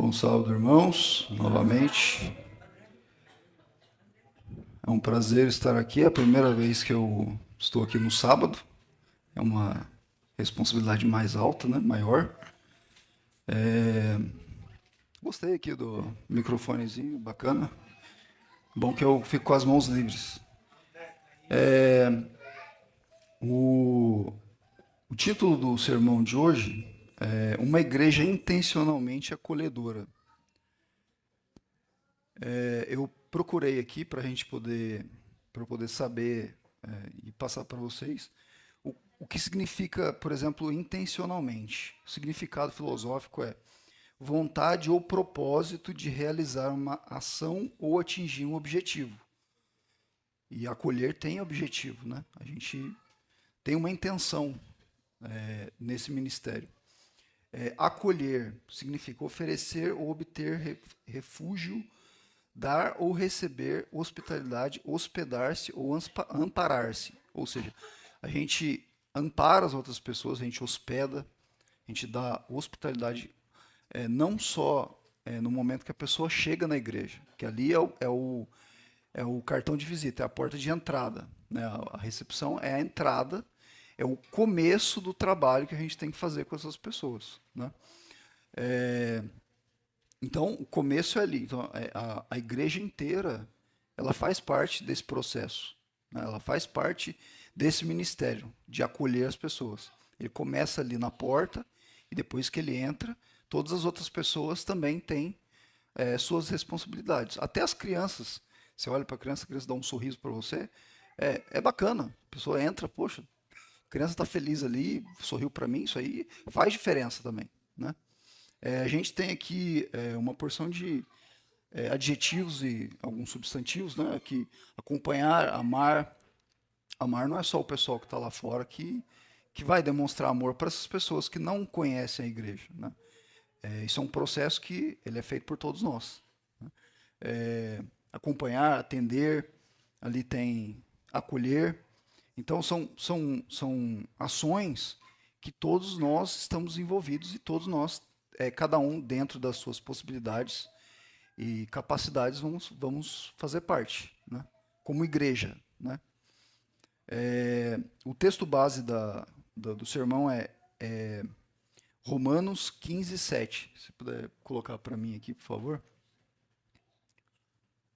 Bom sábado, irmãos, novamente. É um prazer estar aqui. É a primeira vez que eu estou aqui no sábado. É uma responsabilidade mais alta, né? Maior. Gostei aqui do microfonezinho, bacana. Bom que eu fico com as mãos livres. O, o título do sermão de hoje é Uma Igreja Intencionalmente Acolhedora. Eu procurei aqui para a gente poder, para eu poder saber e passar para vocês o que significa, por exemplo, intencionalmente. O significado filosófico é vontade ou propósito de realizar uma ação ou atingir um objetivo. E acolher tem objetivo, né? A gente tem uma intenção nesse ministério. Acolher significa oferecer ou obter refúgio, dar ou receber hospitalidade, hospedar-se ou amparar-se. Ou seja, a gente ampara as outras pessoas, a gente hospeda, a gente dá hospitalidade não só no momento que a pessoa chega na igreja, que ali é o cartão de visita, é a porta de entrada. Né? A recepção é a entrada, é o começo do trabalho que a gente tem que fazer com essas pessoas. Né? Então, o começo é ali. Então, a igreja inteira, ela faz parte desse processo. Né? Ela faz parte desse ministério de acolher as pessoas. Ele começa ali na porta e depois que ele entra, todas as outras pessoas também têm suas responsabilidades. Até as crianças. Você olha para a criança dá um sorriso para você. É bacana. A pessoa entra, poxa, a criança está feliz ali, sorriu para mim, isso aí faz diferença também. Né? A gente tem aqui uma porção de adjetivos e alguns substantivos, né? Que acompanhar, amar. Amar não é só o pessoal que está lá fora que vai demonstrar amor para essas pessoas que não conhecem a igreja. Né? Isso é um processo que ele é feito por todos nós. Né? Acompanhar, atender, ali tem acolher. Então são ações que todos nós estamos envolvidos e todos nós, cada um dentro das suas possibilidades e capacidades, vamos fazer parte, né? Como igreja. Né? O texto base do sermão é Romanos 15, 7. Se puder colocar para mim aqui, por favor.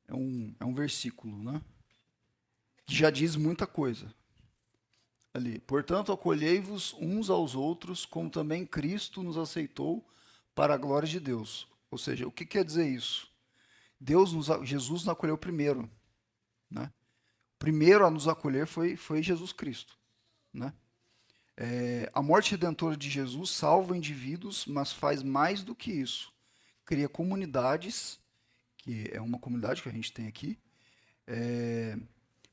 É um versículo, né? Que já diz muita coisa. Ali. Portanto, acolhei-vos uns aos outros, como também Cristo nos aceitou para a glória de Deus. Ou seja, o que quer dizer isso? Jesus nos acolheu primeiro. Né? Primeiro a nos acolher foi Jesus Cristo. Né? A morte redentora de Jesus salva indivíduos, mas faz mais do que isso. Cria comunidades, que é uma comunidade que a gente tem aqui,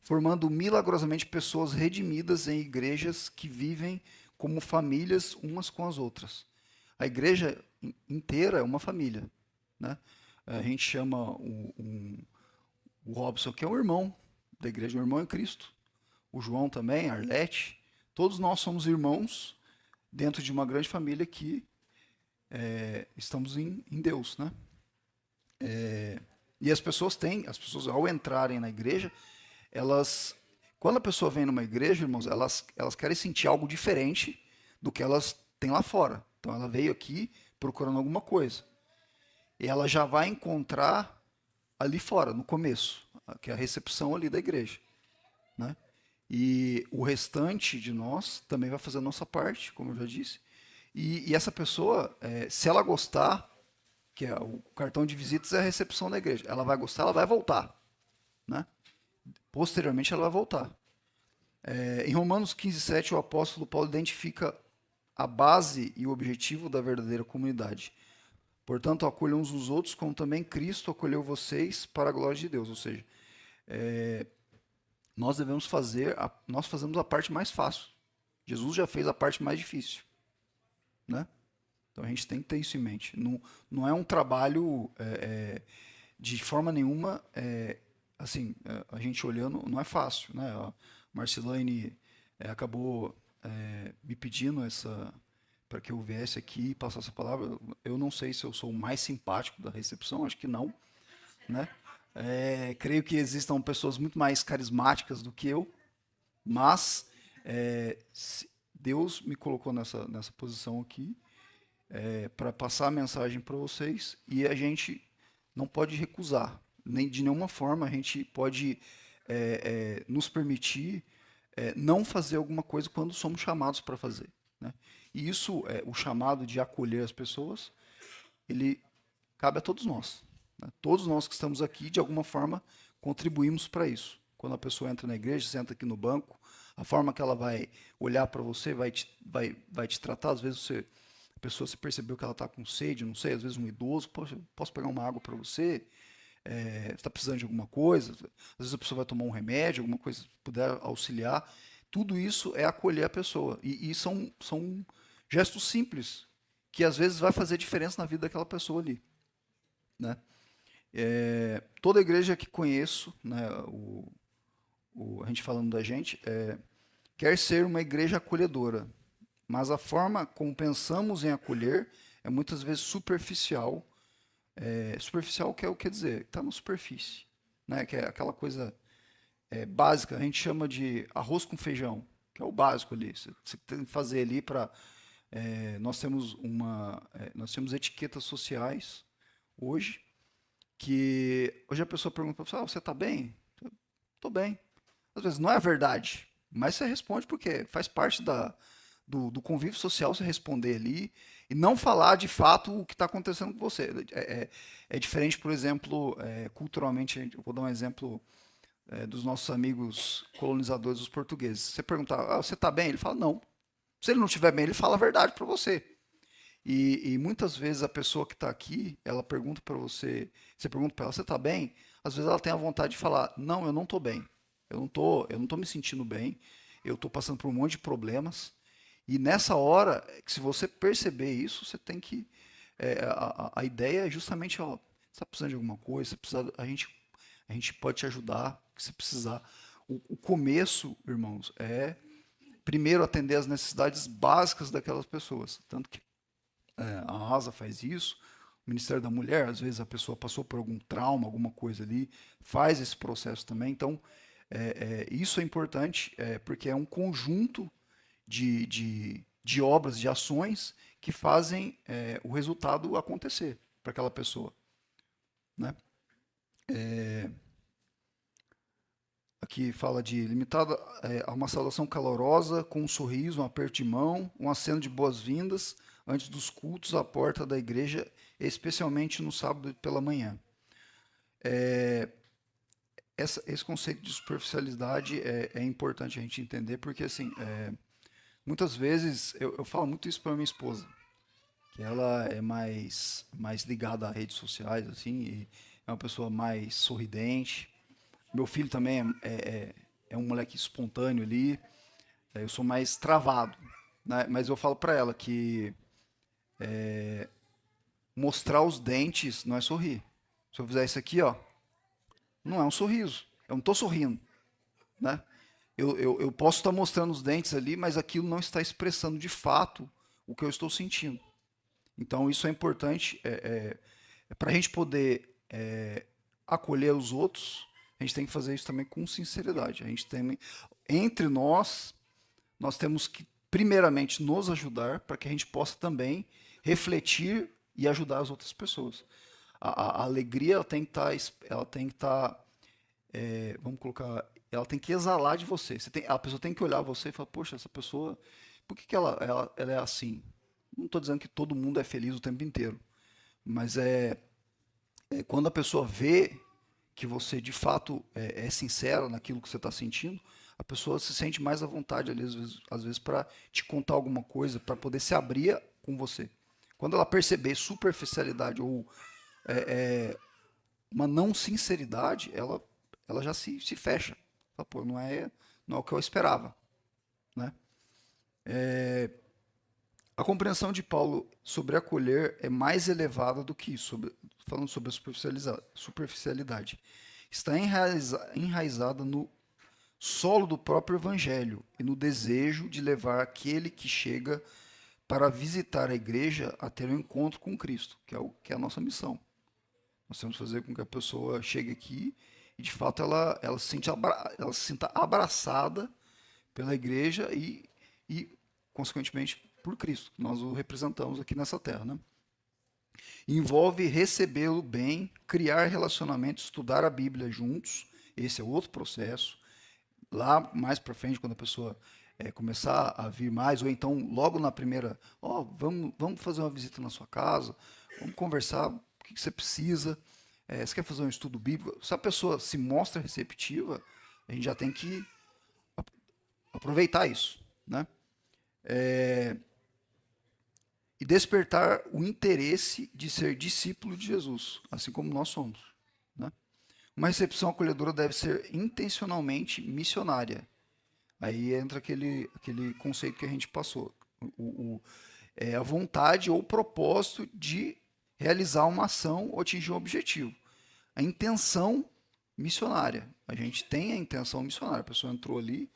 formando milagrosamente pessoas redimidas em igrejas que vivem como famílias umas com as outras. A igreja inteira é uma família. Né? A gente chama o Robson, que é um irmão da igreja, um irmão em Cristo. O João também, a Arlete. Todos nós somos irmãos dentro de uma grande família que estamos em Deus. Né? E as pessoas ao entrarem na igreja, quando a pessoa vem numa igreja, irmãos, elas querem sentir algo diferente do que elas têm lá fora. Então ela veio aqui procurando alguma coisa. E ela já vai encontrar ali fora, no começo, que é a recepção ali da igreja. Né? E o restante de nós também vai fazer a nossa parte, como eu já disse. E essa pessoa, se ela gostar, que é o cartão de visitas é a recepção da igreja, ela vai gostar, ela vai voltar. Né? Posteriormente ela vai voltar. Em Romanos 15, 7, o apóstolo Paulo identifica a base e o objetivo da verdadeira comunidade. Portanto, acolham uns os outros, como também Cristo acolheu vocês para a glória de Deus. Ou seja, nós fazemos a parte mais fácil. Jesus já fez a parte mais difícil. Né? Então a gente tem que ter isso em mente. Não é um trabalho de forma nenhuma, assim, a gente olhando, não é fácil. Né? A Marcelane acabou me pedindo para que eu viesse aqui e passasse essa palavra. Eu não sei se eu sou o mais simpático da recepção, acho que não, né? Creio que existam pessoas muito mais carismáticas do que eu, mas Deus me colocou nessa posição aqui para passar a mensagem para vocês e a gente não pode recusar, nem de nenhuma forma a gente pode nos permitir não fazer alguma coisa quando somos chamados para fazer, né? E isso, o chamado de acolher as pessoas, ele cabe a todos nós, né? Todos nós que estamos aqui, de alguma forma, contribuímos para isso. Quando a pessoa entra na igreja, senta aqui no banco, a forma que ela vai olhar para você, vai te tratar, às vezes a pessoa se percebeu que ela está com sede, não sei, às vezes um idoso, posso pegar uma água para você? Está precisando de alguma coisa? Às vezes a pessoa vai tomar um remédio, alguma coisa, puder auxiliar. Tudo isso é acolher a pessoa. E são gestos simples, que às vezes vai fazer diferença na vida daquela pessoa ali, né? Toda igreja que conheço, né, a gente falando da gente, quer ser uma igreja acolhedora, mas a forma como pensamos em acolher é muitas vezes superficial. Superficial quer dizer, está na superfície, né? Que é aquela coisa básica, a gente chama de arroz com feijão, que é o básico ali. Você tem que fazer ali para. Nós temos etiquetas sociais hoje, que hoje a pessoa pergunta para você, você está bem? Estou bem. Às vezes não é verdade, mas você responde porque faz parte do convívio social você responder ali e não falar de fato o que está acontecendo com você. É diferente, por exemplo, culturalmente, eu vou dar um exemplo dos nossos amigos colonizadores, os portugueses. Você perguntar, você está bem? Ele fala, não. Se ele não estiver bem, ele fala a verdade para você. E muitas vezes a pessoa que está aqui, ela pergunta para você pergunta para ela, você está bem? Às vezes ela tem a vontade de falar, não, eu não estou bem. Eu não tô me sentindo bem. Eu estou passando por um monte de problemas. E nessa hora, se você perceber isso, você tem que. A ideia é justamente, ó, você está precisando de alguma coisa, a gente pode te ajudar, se precisar. O começo, irmãos, é primeiro atender as necessidades básicas daquelas pessoas. Tanto que a ASA faz isso, o Ministério da Mulher, às vezes a pessoa passou por algum trauma, alguma coisa ali, faz esse processo também. Então, isso é importante, porque é um conjunto de obras, de ações que fazem o resultado acontecer para aquela pessoa, né? Aqui fala de limitada a uma saudação calorosa, com um sorriso, um aperto de mão, um aceno de boas-vindas antes dos cultos à porta da igreja, especialmente no sábado pela manhã. Esse conceito de superficialidade é importante a gente entender, porque assim, muitas vezes eu falo muito isso para minha esposa, que ela é mais ligada a redes sociais, assim, e é uma pessoa mais sorridente. Meu filho também é um moleque espontâneo ali. Eu sou mais travado, né? Mas eu falo para ela que mostrar os dentes não é sorrir. Se eu fizer isso aqui, ó, não é um sorriso. Eu não estou sorrindo, né? Eu posso estar mostrando os dentes ali, mas aquilo não está expressando de fato o que eu estou sentindo. Então isso é importante para a gente poder acolher os outros. A gente tem que fazer isso também com sinceridade. A gente tem, entre nós temos que primeiramente nos ajudar para que a gente possa também refletir e ajudar as outras pessoas. A alegria ela tem que estar, vamos colocar, ela tem que exalar de você. A pessoa tem que olhar você e falar, poxa, essa pessoa, por que ela é assim? Não estou dizendo que todo mundo é feliz o tempo inteiro, mas quando a pessoa vê que você de fato é sincero naquilo que você está sentindo, a pessoa se sente mais à vontade, ali, às vezes para te contar alguma coisa, para poder se abrir com você. Quando ela perceber superficialidade ou uma não sinceridade, ela já se fecha. Fala, pô, não é o que eu esperava, né? A compreensão de Paulo sobre acolher é mais elevada do que isso, falando sobre a superficialidade. Está enraizada no solo do próprio evangelho e no desejo de levar aquele que chega para visitar a igreja a ter um encontro com Cristo, que é a nossa missão. Nós temos que fazer com que a pessoa chegue aqui e, de fato, ela ela se sinta abraçada pela igreja e, consequentemente, por Cristo, que nós o representamos aqui nessa terra, né? Envolve recebê-lo bem, criar relacionamentos, estudar a Bíblia juntos. Esse é outro processo. Lá mais para frente, quando a pessoa começar a vir mais, ou então logo na primeira, vamos fazer uma visita na sua casa, vamos conversar, o que você precisa, você quer fazer um estudo bíblico? Se a pessoa se mostra receptiva, a gente já tem que aproveitar isso, né? E despertar o interesse de ser discípulo de Jesus, assim como nós somos, né? Uma recepção acolhedora deve ser intencionalmente missionária. Aí entra aquele conceito que a gente passou. A vontade ou o propósito de realizar uma ação ou atingir um objetivo. A intenção missionária. A gente tem a intenção missionária. A pessoa entrou ali,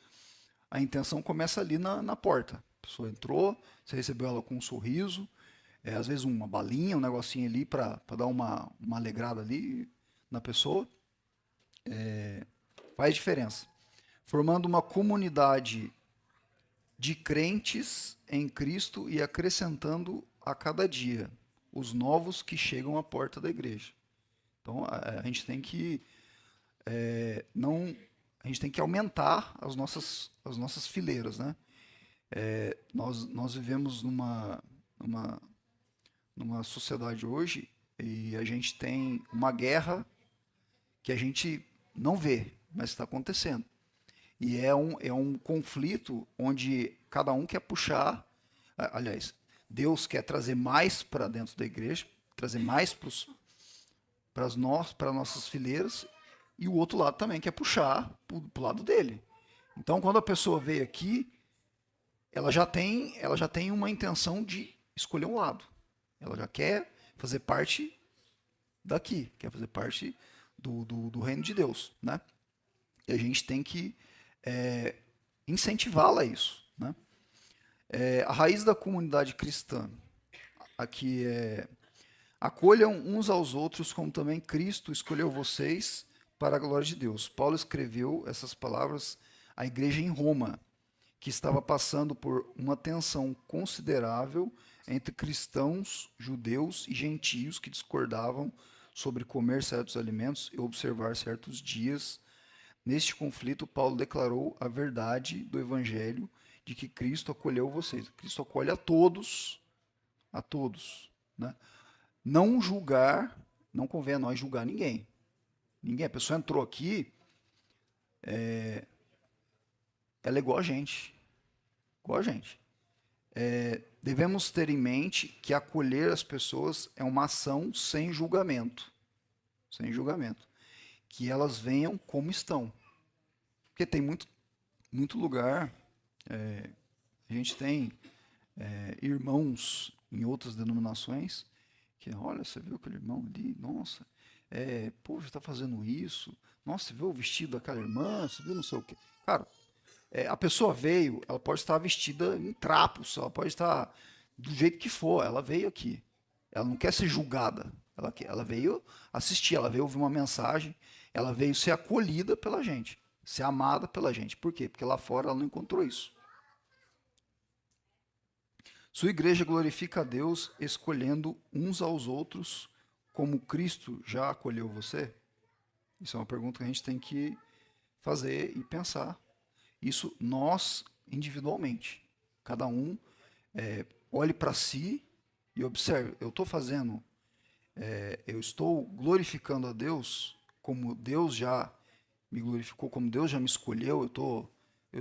a intenção começa ali na porta. A pessoa entrou, você recebeu ela com um sorriso, às vezes uma balinha, um negocinho ali para dar uma alegrada ali na pessoa. Faz diferença. Formando uma comunidade de crentes em Cristo e acrescentando a cada dia os novos que chegam à porta da igreja. Então a gente tem que a gente tem que aumentar as nossas fileiras, né? Nós vivemos numa sociedade hoje e a gente tem uma guerra que a gente não vê, mas está acontecendo. E é um conflito onde cada um quer puxar. Aliás, Deus quer trazer mais para dentro da igreja, trazer mais para nossas fileiras, e o outro lado também quer puxar para o lado dele. Então, quando a pessoa veio aqui, ela já tem uma intenção de escolher um lado. Ela já quer fazer parte daqui, quer fazer parte do reino de Deus, né? E a gente tem que incentivá-la a isso, né? A raiz da comunidade cristã aqui é: acolham uns aos outros como também Cristo escolheu vocês para a glória de Deus. Paulo escreveu essas palavras à igreja em Roma, que estava passando por uma tensão considerável entre cristãos, judeus e gentios que discordavam sobre comer certos alimentos e observar certos dias. Neste conflito, Paulo declarou a verdade do evangelho de que Cristo acolheu vocês. Cristo acolhe a todos, né? Não julgar, não convém a nós julgar ninguém. Ninguém, a pessoa entrou aqui, ela é igual a gente. Igual a gente. Devemos ter em mente que acolher as pessoas é uma ação sem julgamento. Sem julgamento. Que elas venham como estão. Porque tem muito lugar, a gente tem irmãos em outras denominações que, olha, você viu aquele irmão ali? Nossa, poxa, está fazendo isso? Nossa, você viu o vestido daquela irmã? Você viu não sei o quê? Cara, a pessoa veio, ela pode estar vestida em trapos, ela pode estar do jeito que for, ela veio aqui. Ela não quer ser julgada, ela veio assistir, ela veio ouvir uma mensagem, ela veio ser acolhida pela gente, ser amada pela gente. Por quê? Porque lá fora ela não encontrou isso. Sua igreja glorifica a Deus escolhendo uns aos outros como Cristo já acolheu você? Isso é uma pergunta que a gente tem que fazer e pensar. Isso nós, individualmente. Cada um olhe para si e observe. Eu estou fazendo, eu estou glorificando a Deus como Deus já me glorificou, como Deus já me escolheu. Eu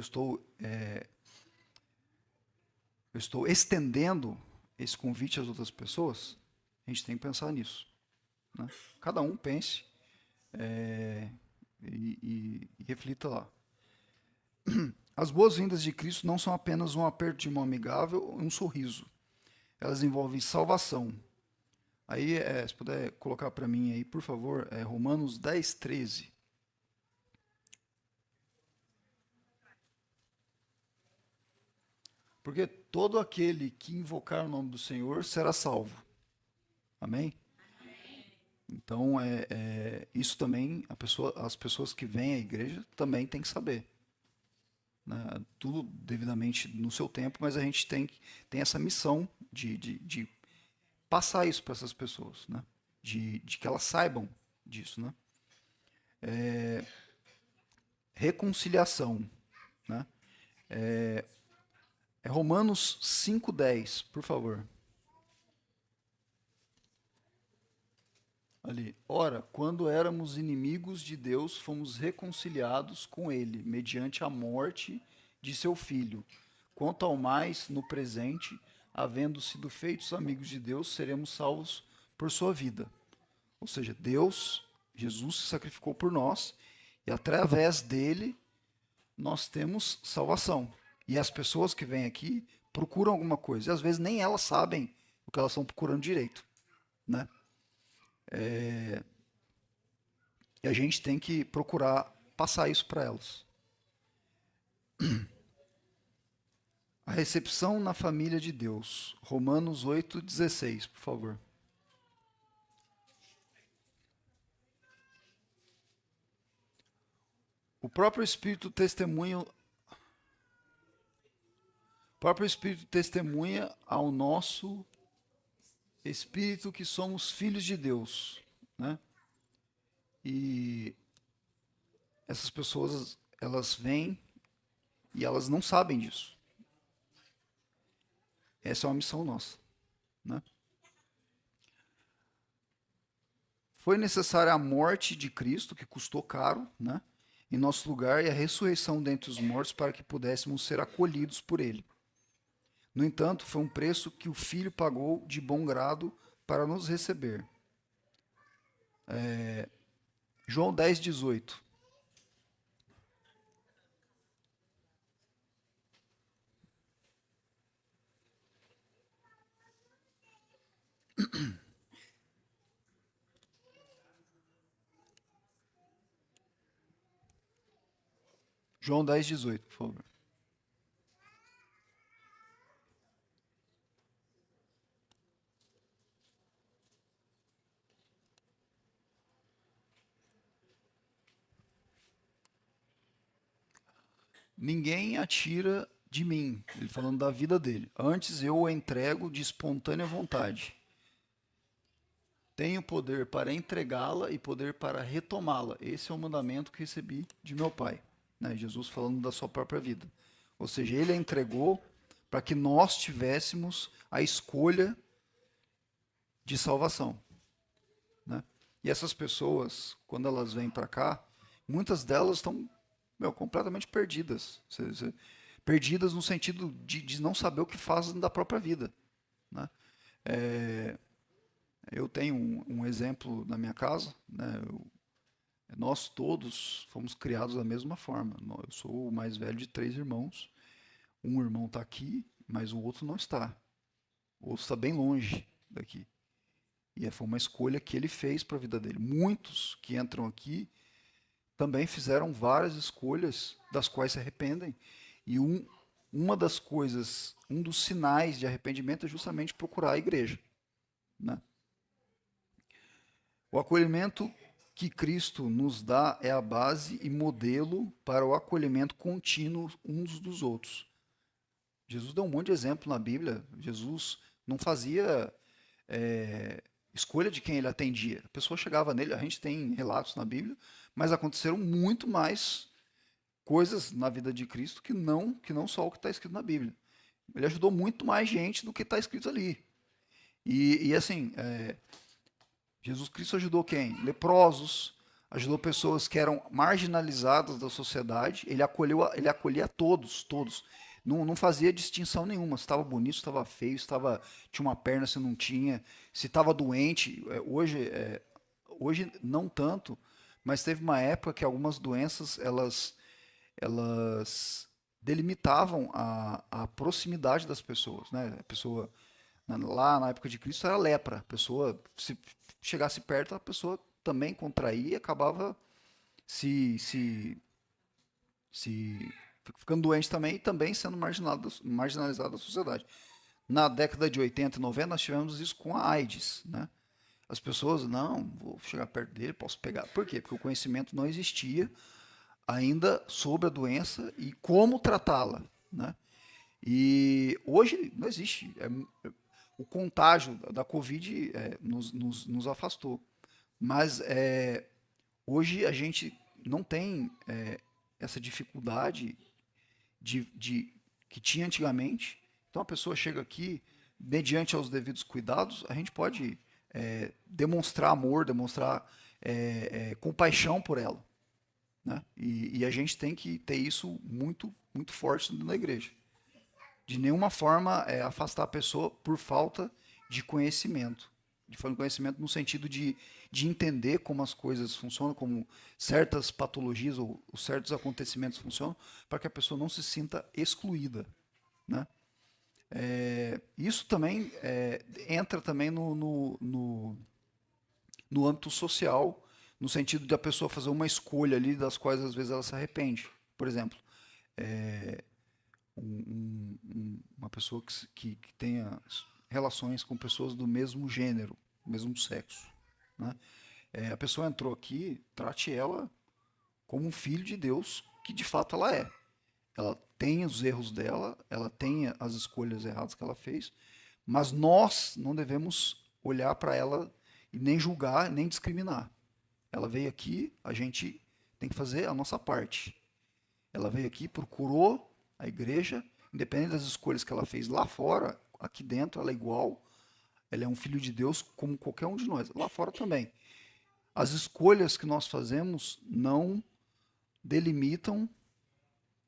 estou estendendo esse convite às outras pessoas. A gente tem que pensar nisso, né? Cada um pense e reflita lá. As boas-vindas de Cristo não são apenas um aperto de mão amigável ou um sorriso. Elas envolvem salvação. Aí, se puder colocar para mim aí, por favor, Romanos 10, 13. Porque todo aquele que invocar o nome do Senhor será salvo. Amém? Então, isso também, as pessoas que vêm à igreja também têm que saber. Né? Tudo devidamente no seu tempo, mas a gente tem essa missão de passar isso para essas pessoas, né? De que elas saibam disso. Né? Reconciliação. Né? É Romanos 5:10, por favor. Ali. Ora, quando éramos inimigos de Deus, fomos reconciliados com Ele, mediante a morte de seu Filho. Quanto ao mais, no presente, havendo sido feitos amigos de Deus, seremos salvos por sua vida. Ou seja, Deus, Jesus se sacrificou por nós, e através dele nós temos salvação. E as pessoas que vêm aqui procuram alguma coisa, e às vezes nem elas sabem o que elas estão procurando direito, né? E a gente tem que procurar passar isso para elas. A recepção na família de Deus. Romanos 8:16, por favor. O próprio Espírito testemunha ao nosso espírito que somos filhos de Deus, né? E essas pessoas, elas vêm e elas não sabem disso. Essa é uma missão nossa, né? Foi necessária a morte de Cristo, que custou caro, né? Em nosso lugar, e a ressurreição dentre os mortos para que pudéssemos ser acolhidos por ele. No entanto, foi um preço que o Filho pagou de bom grado para nos receber. João 10:18. João 10:18, por favor. Ninguém atira de mim, ele falando da vida dele. Antes eu a entrego de espontânea vontade. Tenho poder para entregá-la e poder para retomá-la. Esse é o mandamento que recebi de meu Pai. Né? Jesus falando da sua própria vida. Ou seja, ele a entregou para que nós tivéssemos a escolha de salvação. Né? E essas pessoas, quando elas vêm para cá, muitas delas estão completamente perdidas. Perdidas no sentido de não saber o que fazem da própria vida. Né? Eu tenho um exemplo na minha casa. Né? Nós todos fomos criados da mesma forma. Eu sou o mais velho de 3 irmãos. Um irmão está aqui, mas o outro não está. O outro está bem longe daqui. E foi uma escolha que ele fez para a vida dele. Muitos que entram aqui também fizeram várias escolhas das quais se arrependem. E uma das coisas, um dos sinais de arrependimento é justamente procurar a igreja. Né? O acolhimento que Cristo nos dá é a base e modelo para o acolhimento contínuo uns dos outros. Jesus deu um monte de exemplo na Bíblia. Jesus não fazia escolha de quem ele atendia. A pessoa chegava nele, a gente tem relatos na Bíblia, mas aconteceram muito mais coisas na vida de Cristo que não só o que está escrito na Bíblia. Ele ajudou muito mais gente do que está escrito ali. E assim, Jesus Cristo ajudou quem? Leprosos, ajudou pessoas que eram marginalizadas da sociedade. Ele acolhia todos. Não fazia distinção nenhuma. Se estava bonito, se estava feio, se tinha uma perna, se não tinha, se estava doente. Hoje não tanto, mas teve uma época que algumas doenças elas delimitavam a proximidade das pessoas. Né? A pessoa, lá na época de Cristo, era lepra. A pessoa, se chegasse perto, a pessoa também contraía e acabava se ficando doente também e também sendo marginalizado da sociedade. Na década de 80 e 90, nós tivemos isso com a AIDS, né? As pessoas, não, vou chegar perto dele, posso pegar. Por quê? Porque o conhecimento não existia ainda sobre a doença e como tratá-la, né? E hoje não existe. O contágio da Covid nos afastou. Mas hoje a gente não tem essa dificuldade que tinha antigamente. Então a pessoa chega aqui, mediante aos devidos cuidados, a gente pode demonstrar amor, demonstrar compaixão por ela. Né? E a gente tem que ter isso muito, muito forte dentro da igreja. De nenhuma forma afastar a pessoa por falta de conhecimento. De falta de conhecimento no sentido de entender como as coisas funcionam, como certas patologias ou certos acontecimentos funcionam, para que a pessoa não se sinta excluída. Né? Isso também entra também no âmbito social, no sentido de a pessoa fazer uma escolha ali das quais às vezes ela se arrepende. Por exemplo, uma pessoa que tenha relações com pessoas do mesmo gênero, mesmo sexo. Né? A pessoa entrou aqui, trate ela como um filho de Deus, que de fato ela é. Ela tem os erros dela, ela tem as escolhas erradas que ela fez, mas nós não devemos olhar para ela e nem julgar, nem discriminar. Ela veio aqui, a gente tem que fazer a nossa parte. Ela veio aqui, procurou a igreja, independente das escolhas que ela fez lá fora, aqui dentro ela é igual, ela é um filho de Deus como qualquer um de nós, lá fora também. As escolhas que nós fazemos não delimitam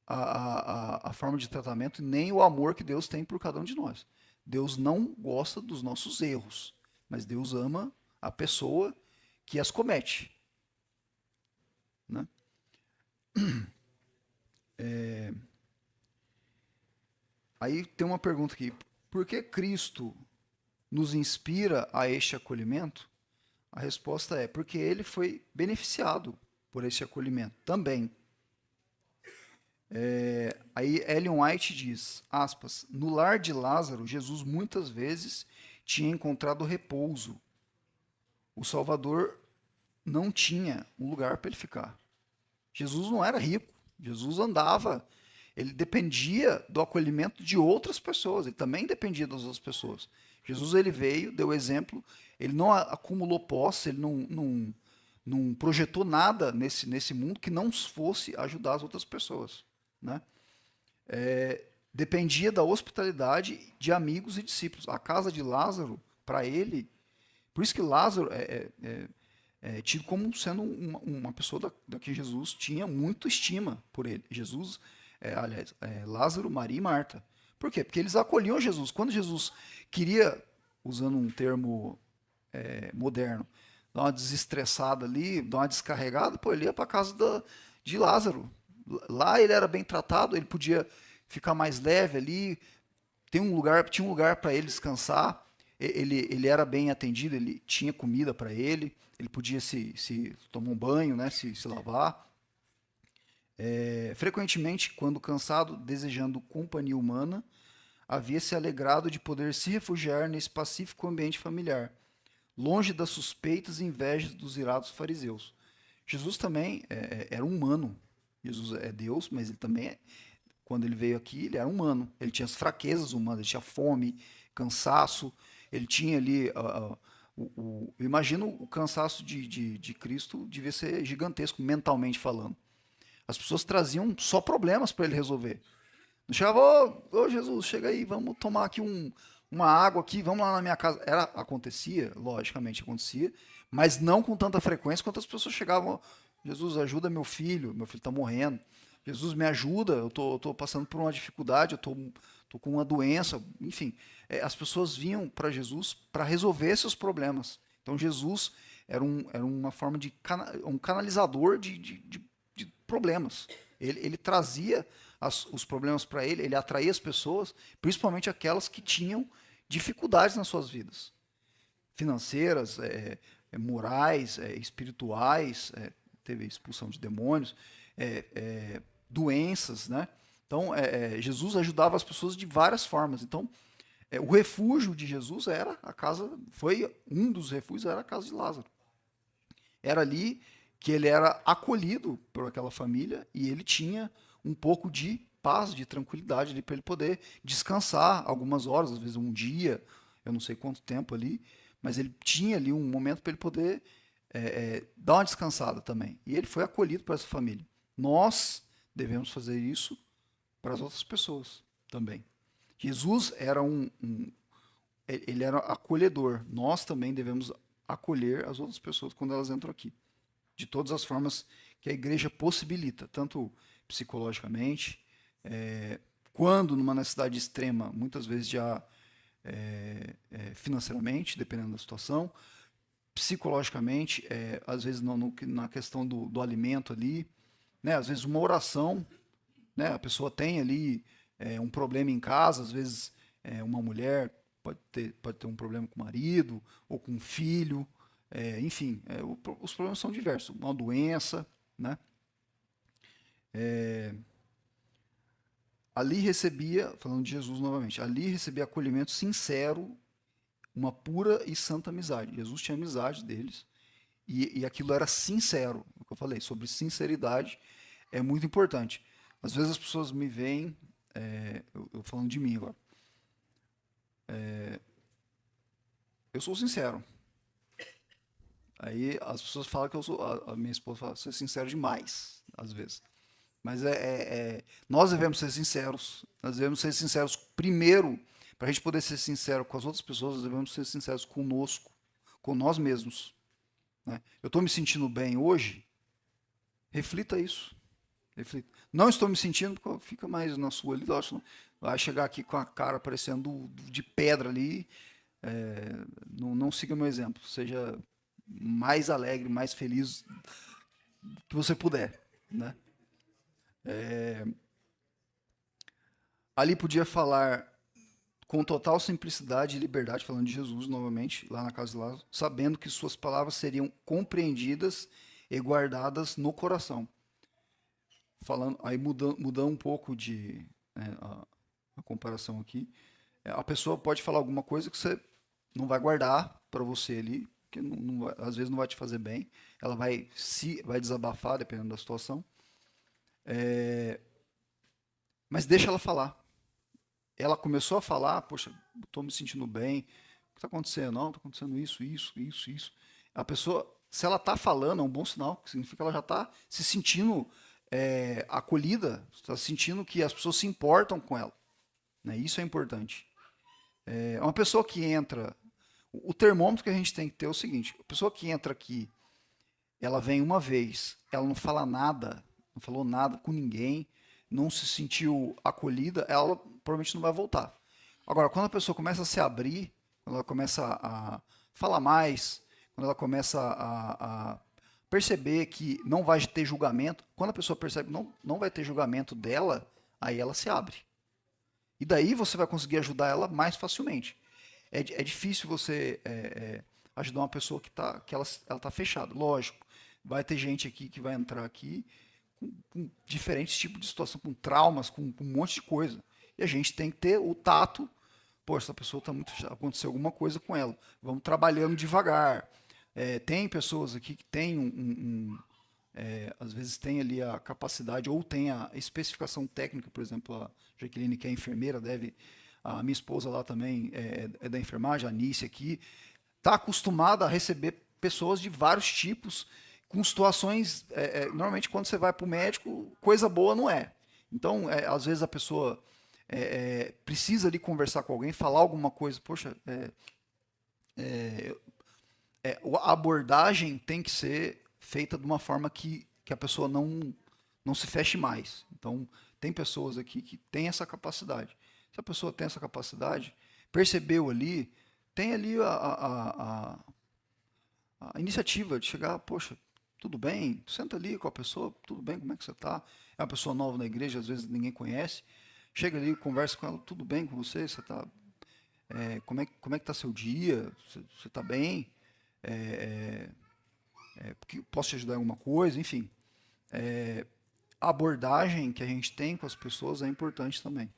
a forma de tratamento nem o amor que Deus tem por cada um de nós. Deus não gosta dos nossos erros, mas Deus ama a pessoa que as comete. Né? Aí tem uma pergunta aqui. Por que Cristo nos inspira a este acolhimento? A resposta é porque ele foi beneficiado por esse acolhimento também. Aí Ellen White diz, aspas, no lar de Lázaro, Jesus muitas vezes tinha encontrado repouso. O Salvador não tinha um lugar para ele ficar. Jesus não era rico, Jesus andava, ele dependia do acolhimento de outras pessoas, ele também dependia das outras pessoas. Jesus ele veio, deu exemplo, ele não acumulou posse, ele não projetou nada nesse mundo que não fosse ajudar as outras pessoas. Né? Dependia da hospitalidade de amigos e discípulos. A casa de Lázaro, para ele, por isso que Lázaro é tido como sendo uma pessoa da que Jesus tinha muita estima por ele. Jesus, Lázaro, Maria e Marta. Por quê? Porque eles acolhiam Jesus. Quando Jesus queria, usando um termo moderno, dar uma desestressada ali, dar uma descarregada, pô, ele ia para a casa de Lázaro. Lá ele era bem tratado, ele podia ficar mais leve ali, tinha um lugar para ele descansar, ele era bem atendido, ele tinha comida para ele podia se tomar um banho, né, se lavar. Frequentemente, quando cansado, desejando companhia humana, havia se alegrado de poder se refugiar nesse pacífico ambiente familiar, longe das suspeitas e invejas dos irados fariseus. Jesus também era humano. Jesus é Deus, mas ele também, quando ele veio aqui, ele era humano. Ele tinha as fraquezas humanas, ele tinha fome, cansaço, ele tinha ali... eu imagino o cansaço de Cristo devia ser gigantesco, mentalmente falando. As pessoas traziam só problemas para ele resolver. Não chegava, ô Jesus, chega aí, vamos tomar aqui uma água aqui, vamos lá na minha casa. Acontecia, logicamente acontecia, mas não com tanta frequência quanto as pessoas chegavam, Jesus, ajuda meu filho está morrendo. Jesus, me ajuda, eu tô passando por uma dificuldade, eu tô com uma doença, enfim. As pessoas vinham para Jesus para resolver esses problemas. Então Jesus era uma forma de um canalizador de problemas. Ele trazia os problemas para ele atraía as pessoas, principalmente aquelas que tinham dificuldades nas suas vidas. Financeiras, morais, espirituais, teve expulsão de demônios, doenças, né? Então, Jesus ajudava as pessoas de várias formas. Então, o refúgio de Jesus era a casa, foi um dos refúgios, era a casa de Lázaro. Era ali que ele era acolhido por aquela família e ele tinha um pouco de paz, de tranquilidade ali para ele poder descansar algumas horas, às vezes um dia, eu não sei quanto tempo ali, mas ele tinha ali um momento para ele poder dar uma descansada também. E ele foi acolhido por essa família. Nós devemos fazer isso para as outras pessoas também. Jesus era ele era acolhedor. Nós também devemos acolher as outras pessoas quando elas entram aqui, de todas as formas que a igreja possibilita, tanto psicologicamente, quando numa necessidade extrema, muitas vezes já financeiramente, dependendo da situação, psicologicamente, às vezes na questão do alimento ali, né? Às vezes uma oração, né? A pessoa tem ali um problema em casa, às vezes uma mulher pode ter um problema com o marido ou com o filho, enfim, os problemas são diversos, uma doença, né? Ali recebia, falando de Jesus novamente, ali recebia acolhimento sincero, uma pura e santa amizade. Jesus tinha amizade deles e aquilo era sincero. O que eu falei sobre sinceridade é muito importante. Às vezes as pessoas me veem, eu falando de mim agora, eu sou sincero. Aí as pessoas falam que eu sou, a minha esposa fala, você é sincero demais, às vezes. Mas nós devemos ser sinceros. Nós devemos ser sinceros primeiro, para a gente poder ser sincero com as outras pessoas, nós devemos ser sinceros conosco, com nós mesmos. Né? Eu estou me sentindo bem hoje? Reflita isso. Reflita. Não estou me sentindo, fica mais na sua ali, vai chegar aqui com a cara parecendo de pedra ali. Não siga meu exemplo. Seja mais alegre, mais feliz que você puder. Né? Ali podia falar com total simplicidade e liberdade, falando de Jesus novamente, lá na casa de Lázaro, sabendo que suas palavras seriam compreendidas e guardadas no coração. Falando, aí mudando um pouco de a comparação aqui, a pessoa pode falar alguma coisa que você não vai guardar para você ali, que às vezes não vai te fazer bem, ela vai desabafar dependendo da situação, mas deixa ela falar. Ela começou a falar, poxa, estou me sentindo bem, o que está acontecendo? Não, está acontecendo isso, isso, isso, isso. A pessoa, se ela está falando, é um bom sinal, que significa que ela já está se sentindo acolhida, está sentindo que as pessoas se importam com ela. Né? Isso é importante. Uma pessoa que entra, o termômetro que a gente tem que ter é o seguinte, a pessoa que entra aqui, ela vem uma vez, ela não fala nada, não falou nada com ninguém, não se sentiu acolhida, ela provavelmente não vai voltar. Agora, quando a pessoa começa a se abrir, quando ela começa a falar mais, quando ela começa a perceber que não vai ter julgamento, quando a pessoa percebe que não vai ter julgamento dela, aí ela se abre. E daí você vai conseguir ajudar ela mais facilmente. É difícil você ajudar uma pessoa que ela tá fechada. Lógico, vai ter gente aqui que vai entrar aqui com diferentes tipos de situação, com traumas, com um monte de coisa. E a gente tem que ter o tato. Pô, essa pessoa está muito fechada, aconteceu alguma coisa com ela. Vamos trabalhando devagar. Tem pessoas aqui que têm às vezes tem ali a capacidade ou tem a especificação técnica, por exemplo, a Jaqueline, que é enfermeira, a minha esposa lá também é da enfermagem, a Anice aqui, está acostumada a receber pessoas de vários tipos, com situações, normalmente quando você vai para o médico, coisa boa não é. Então, às vezes a pessoa precisa ali conversar com alguém, falar alguma coisa, poxa, a abordagem tem que ser feita de uma forma que a pessoa não se feche mais. Então, tem pessoas aqui que têm essa capacidade. Se a pessoa tem essa capacidade, percebeu ali, tem ali a iniciativa de chegar, poxa, tudo bem, senta ali com a pessoa, tudo bem, como é que você está? É uma pessoa nova na igreja, às vezes ninguém conhece. Chega ali, conversa com ela, tudo bem com você? Você está como é que está seu dia? Você está bem? Posso te ajudar em alguma coisa? Enfim, a abordagem que a gente tem com as pessoas é importante também.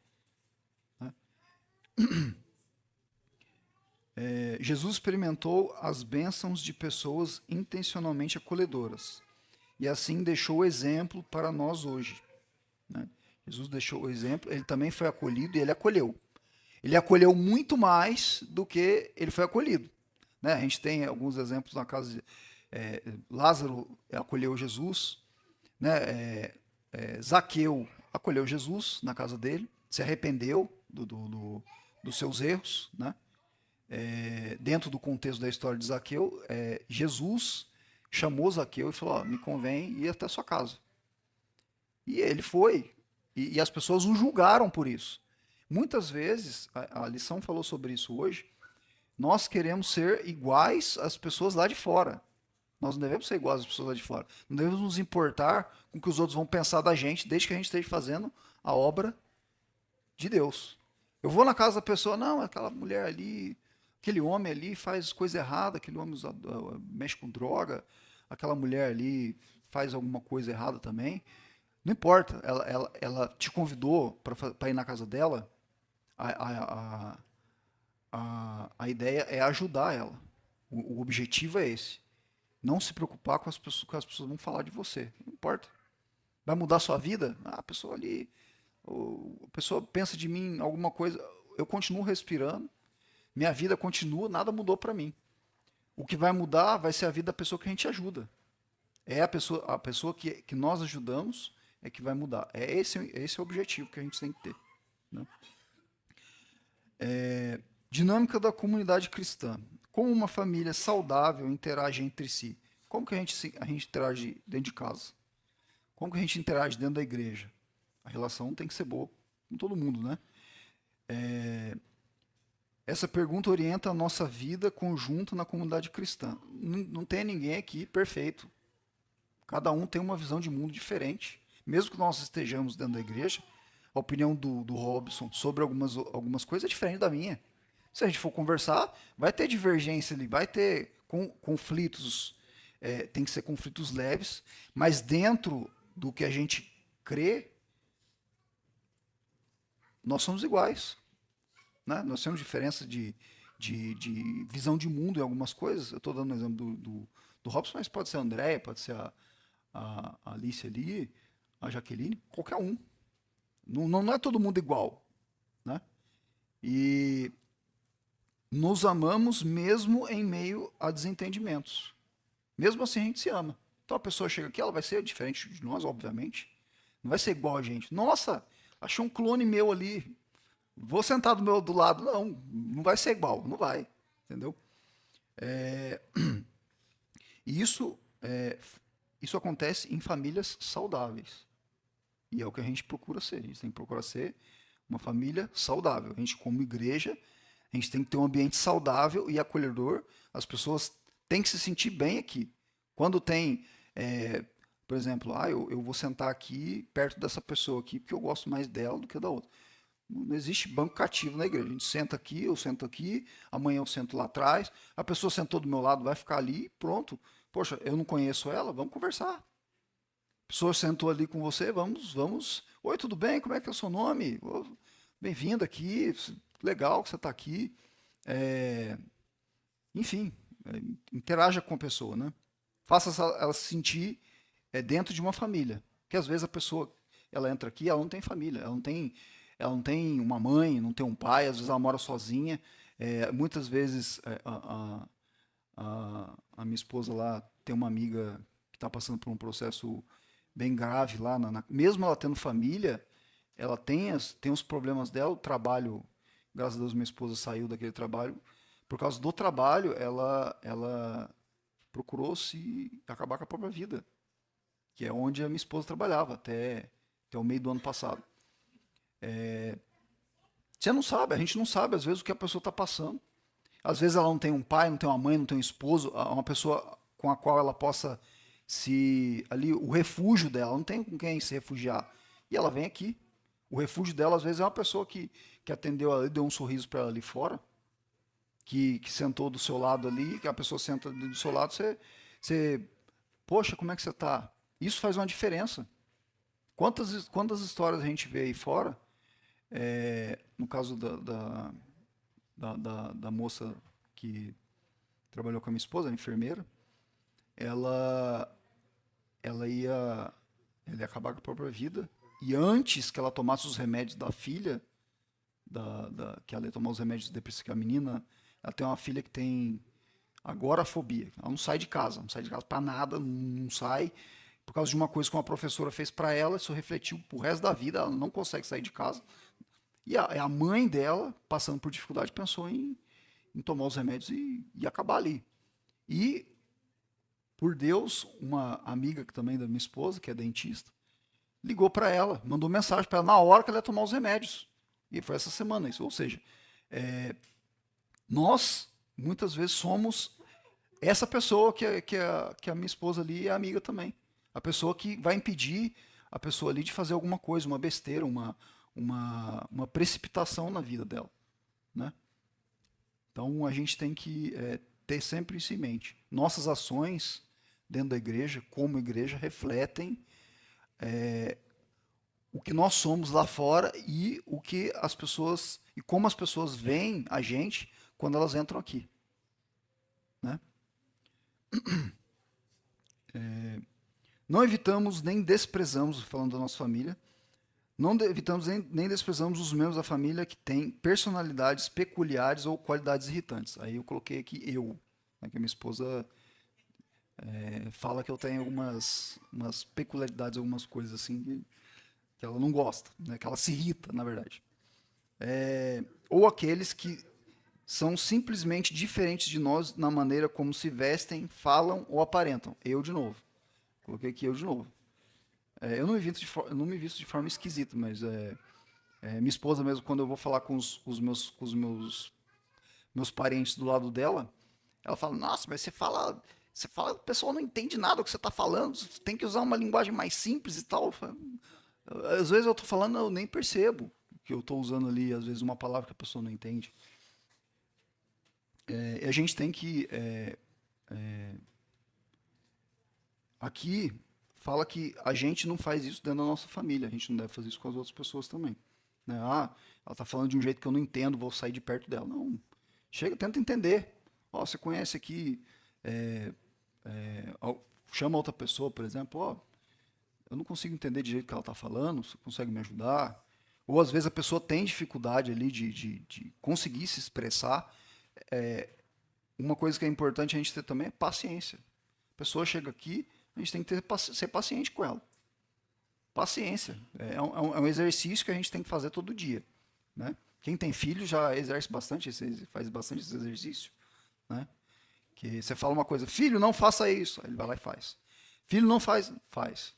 Né? Jesus experimentou as bênçãos de pessoas intencionalmente acolhedoras e assim deixou o exemplo para nós hoje. Né? Jesus deixou o exemplo, ele também foi acolhido e ele acolheu. Ele acolheu muito mais do que ele foi acolhido. Né? A gente tem alguns exemplos na casa de Lázaro acolheu Jesus, né? Zaqueu acolheu Jesus na casa dele, se arrependeu dos seus erros, né? Dentro do contexto da história de Zaqueu, Jesus chamou Zaqueu e falou: me convém ir até a sua casa. E ele foi, e as pessoas o julgaram por isso. Muitas vezes, a lição falou sobre isso hoje, nós queremos ser iguais às pessoas lá de fora. Nós não devemos ser iguais às pessoas lá de fora. Não devemos nos importar com o que os outros vão pensar da gente, desde que a gente esteja fazendo a obra de Deus. Eu vou na casa da pessoa, não, aquela mulher ali, aquele homem ali faz coisa errada, aquele homem mexe com droga, aquela mulher ali faz alguma coisa errada também. Não importa, ela te convidou para ir na casa dela, a ideia é ajudar ela. O objetivo é esse. Não se preocupar com as pessoas que as pessoas vão falar de você. Não importa. Vai mudar a sua vida? Ah, a pessoa ali, a pessoa pensa de mim alguma coisa. Eu continuo respirando, minha vida continua, nada mudou para mim. O que vai mudar vai ser a vida da pessoa que a gente ajuda. É a pessoa que nós ajudamos é que vai mudar. Esse é o objetivo que a gente tem que ter. Né? Dinâmica da comunidade cristã. Como uma família saudável interage entre si? Como que a gente interage dentro de casa? Como que a gente interage dentro da igreja? A relação tem que ser boa com todo mundo, né? Essa pergunta orienta a nossa vida conjunta na comunidade cristã. Não tem ninguém aqui perfeito. Cada um tem uma visão de mundo diferente. Mesmo que nós estejamos dentro da igreja, a opinião do Robson sobre algumas coisas é diferente da minha. Se a gente for conversar, vai ter divergência ali, vai ter conflitos, tem que ser conflitos leves, mas dentro do que a gente crê, nós somos iguais. Né? Nós temos diferença de visão de mundo em algumas coisas. Eu estou dando um exemplo do Robson, mas pode ser a Andréia, pode ser a Alice ali, a Jaqueline, qualquer um. Não é todo mundo igual. Né? E nos amamos mesmo em meio a desentendimentos. Mesmo assim a gente se ama. Então a pessoa chega aqui, ela vai ser diferente de nós, obviamente. Não vai ser igual a gente. Nossa, achei um clone meu ali. Vou sentar do lado. Não vai ser igual. Não vai. Entendeu? E isso acontece em famílias saudáveis. E é o que a gente procura ser. A gente tem que procurar ser uma família saudável. A gente, como igreja, a gente tem que ter um ambiente saudável e acolhedor. As pessoas têm que se sentir bem aqui. Quando tem, por exemplo, eu vou sentar aqui perto dessa pessoa aqui porque eu gosto mais dela do que da outra. Não existe banco cativo na igreja. A gente senta aqui, eu sento aqui, amanhã eu sento lá atrás, a pessoa sentou do meu lado, vai ficar ali, pronto. Poxa, eu não conheço ela, vamos conversar. A pessoa sentou ali com você, vamos. Oi, tudo bem? Como é que é o seu nome? Bem-vindo aqui, legal que você está aqui. Enfim, interaja com a pessoa, né? Faça ela se sentir dentro de uma família. Porque às vezes a pessoa, ela entra aqui, ela não tem família, ela não tem uma mãe, não tem um pai, às vezes ela mora sozinha. Muitas vezes a minha esposa lá tem uma amiga que está passando por um processo bem grave lá, mesmo ela tendo família, ela tem os problemas dela, o trabalho, graças a Deus minha esposa saiu daquele trabalho, por causa do trabalho ela procurou se acabar com a própria vida, que é onde a minha esposa trabalhava até o meio do ano passado. Você não sabe, a gente não sabe às vezes o que a pessoa está passando. Às vezes ela não tem um pai, não tem uma mãe, não tem um esposo, uma pessoa com a qual ela possa ali o refúgio dela, não tem com quem se refugiar. E ela vem aqui. O refúgio dela às vezes é uma pessoa que atendeu ela, deu um sorriso para ela ali fora, que sentou do seu lado ali, que a pessoa senta do seu lado, você poxa, como é que você está? Isso faz uma diferença. Quantas histórias a gente vê aí fora, no caso da moça que trabalhou com a minha esposa, a enfermeira, ela, ela ia acabar com a própria vida, e antes que ela tomasse os remédios da filha, que ela ia tomar os remédios depressivos, que a menina, ela tem uma filha que tem agorafobia, ela não sai de casa pra nada, não sai, por causa de uma coisa que uma professora fez pra ela, isso refletiu pro resto da vida, ela não consegue sair de casa, e a mãe dela, passando por dificuldade, pensou em tomar os remédios e acabar ali. E, por Deus, uma amiga que também é da minha esposa, que é dentista, ligou para ela, mandou mensagem para ela na hora que ela ia tomar os remédios. E foi essa semana isso. Ou seja, nós muitas vezes somos essa pessoa que a minha esposa ali é amiga também. A pessoa que vai impedir a pessoa ali de fazer alguma coisa, uma besteira, uma precipitação na vida dela. Né? Então a gente tem que ter sempre isso em mente. Nossas ações dentro da igreja, como igreja, refletem o que nós somos lá fora e o que as pessoas e como as pessoas veem a gente quando elas entram aqui, né? Não evitamos nem desprezamos, falando da nossa família, não evitamos nem desprezamos os membros da família que têm personalidades peculiares ou qualidades irritantes. Aí eu coloquei aqui eu, né, que a minha esposa fala que eu tenho umas peculiaridades, algumas coisas assim que ela não gosta, né, que ela se irrita, na verdade. Ou aqueles que são simplesmente diferentes de nós na maneira como se vestem, falam ou aparentam. Eu de novo. Coloquei aqui eu de novo. Eu eu não me visto de forma esquisita, mas minha esposa mesmo, quando eu vou falar com os meus parentes do lado dela, ela fala, nossa, mas você fala, o pessoal não entende nada do que você está falando, você tem que usar uma linguagem mais simples e tal. Às vezes eu estou falando, eu nem percebo que eu estou usando ali, às vezes, uma palavra que a pessoa não entende. E a gente tem que. Aqui fala que a gente não faz isso dentro da nossa família, a gente não deve fazer isso com as outras pessoas também. Né? Ah, ela está falando de um jeito que eu não entendo, vou sair de perto dela. Não. Chega, tenta entender. Ó, você conhece aqui. Chama outra pessoa, por exemplo. Ó, eu não consigo entender de jeito que ela está falando, você consegue me ajudar? Ou às vezes a pessoa tem dificuldade ali de conseguir se expressar. Uma coisa que é importante a gente ter também é paciência. A pessoa chega aqui, a gente tem que ser paciente com ela. Paciência. É um exercício que a gente tem que fazer todo dia. Né? Quem tem filho já exerce bastante, faz bastante esse exercício. Né? Que você fala uma coisa, filho, não faça isso. Aí ele vai lá e faz. Filho, não faz, faz.